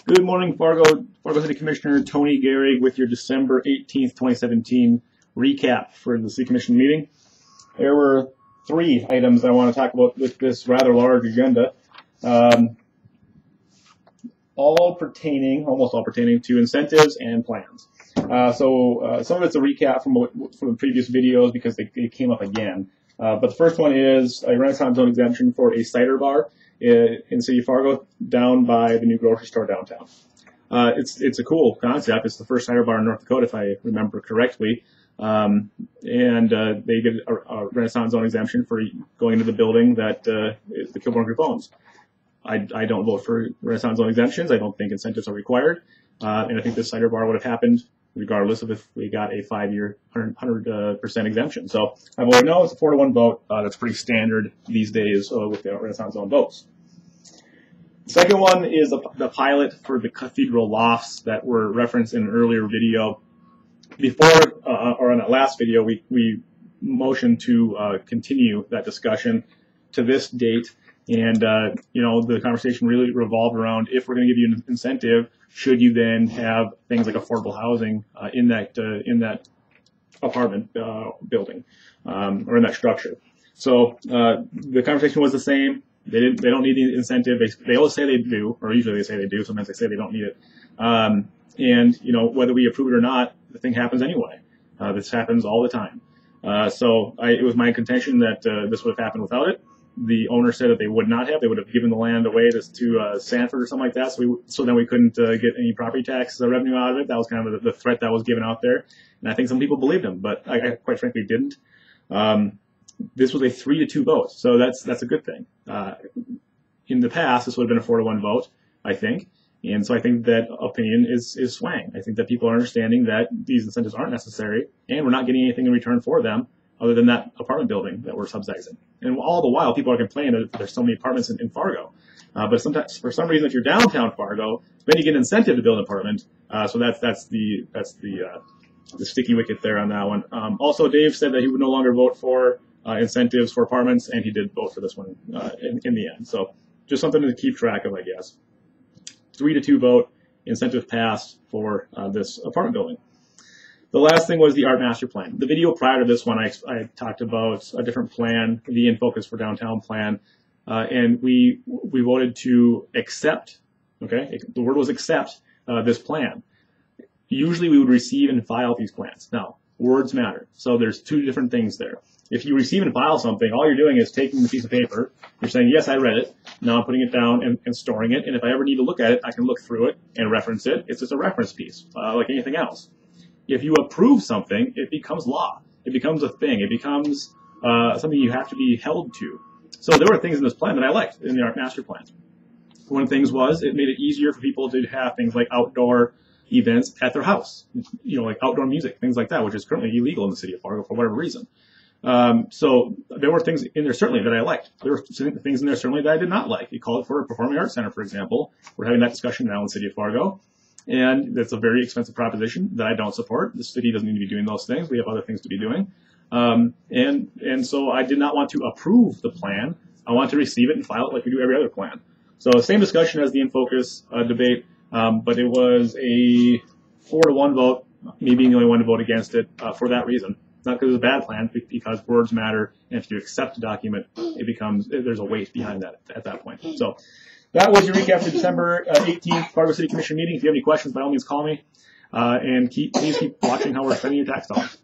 Good morning, Fargo City Commissioner Tony Gehrig with your December 18th, 2017 recap for the City Commission meeting. There were 3 items I want to talk about with this rather large agenda, almost all pertaining to incentives and plans. Some of it's a recap from the previous videos because they came up again. But the first one is a Renaissance Zone exemption for a cider bar in City of Fargo, down by the new grocery store downtown. It's a cool concept. It's the first cider bar in North Dakota, if I remember correctly. They get a Renaissance Zone exemption for going into the building that the Kilbourne Group owns. I don't vote for Renaissance Zone exemptions. I don't think incentives are required. And I think this cider bar would have happened regardless of if we got a 5-year 100% exemption. So I voted no. It's a 4-to-1 vote. That's pretty standard these days with the Renaissance Zone votes. The second one is the pilot for the Cathedral Lofts that were referenced in an earlier video. Before, or on that last video, we motioned to continue that discussion to this date. And, the conversation really revolved around, if we're going to give you an incentive, should you then have things like affordable housing in that apartment building or in that structure. So the conversation was the same. They don't need the incentive. They always say they do, or usually they say they do. Sometimes they say they don't need it. Whether we approve it or not, the thing happens anyway. This happens all the time. It was my contention that this would have happened without it. The owner said that they would not have. They would have given the land away to Sanford or something like that. So then we couldn't get any property tax revenue out of it. That was kind of the threat that was given out there. And I think some people believed him, but I quite frankly didn't. This was a 3-to-2 vote, so that's a good thing. In the past, this would have been a 4-to-1 vote, I think. And so I think that opinion is swaying. I think that people are understanding that these incentives aren't necessary, and we're not getting anything in return for them other than that apartment building that we're subsidizing. And all the while, people are complaining that there's so many apartments in Fargo. But sometimes, for some reason, if you're downtown Fargo, then you get an incentive to build an apartment. So that's the sticky wicket there on that one. Also, Dave said that he would no longer vote for incentives for apartments, and he did vote for this one in the end. So just something to keep track of, I guess. 3-to-2 vote, incentive passed for this apartment building. The last thing was the art master plan. The video prior to this one, I talked about a different plan, the In Focus for Downtown plan, and we voted to accept. Okay, the word was accept this plan. Usually we would receive and file these plans. Now, words matter. So there's 2 different things there. If you receive and file something, all you're doing is taking the piece of paper. You're saying, yes, I read it. Now I'm putting it down and storing it. And if I ever need to look at it, I can look through it and reference it. It's just a reference piece, like anything else. If you approve something, it becomes law. It becomes a thing. It becomes something you have to be held to. So there were things in this plan that I liked in the art master plan. One of the things was it made it easier for people to have things like outdoor events at their house, like outdoor music, things like that, which is currently illegal in the city of Fargo for whatever reason. So there were things in there certainly that I liked. There were things in there certainly that I did not like. It called for a performing arts center, for example. We're having that discussion now in the city of Fargo. And that's a very expensive proposition that I don't support. The city doesn't need to be doing those things. We have other things to be doing. And so I did not want to approve the plan. I want to receive it and file it like we do every other plan. So same discussion as the In Focus debate, but it was a 4-to-1 vote, me being the only one to vote against it for that reason. Not because it's a bad plan, because words matter, and if you accept a document, there's a weight behind that at that point. So that was your recap for December 18th Fargo City Commission meeting. If you have any questions, by all means call me, and please keep watching how we're spending your tax dollars.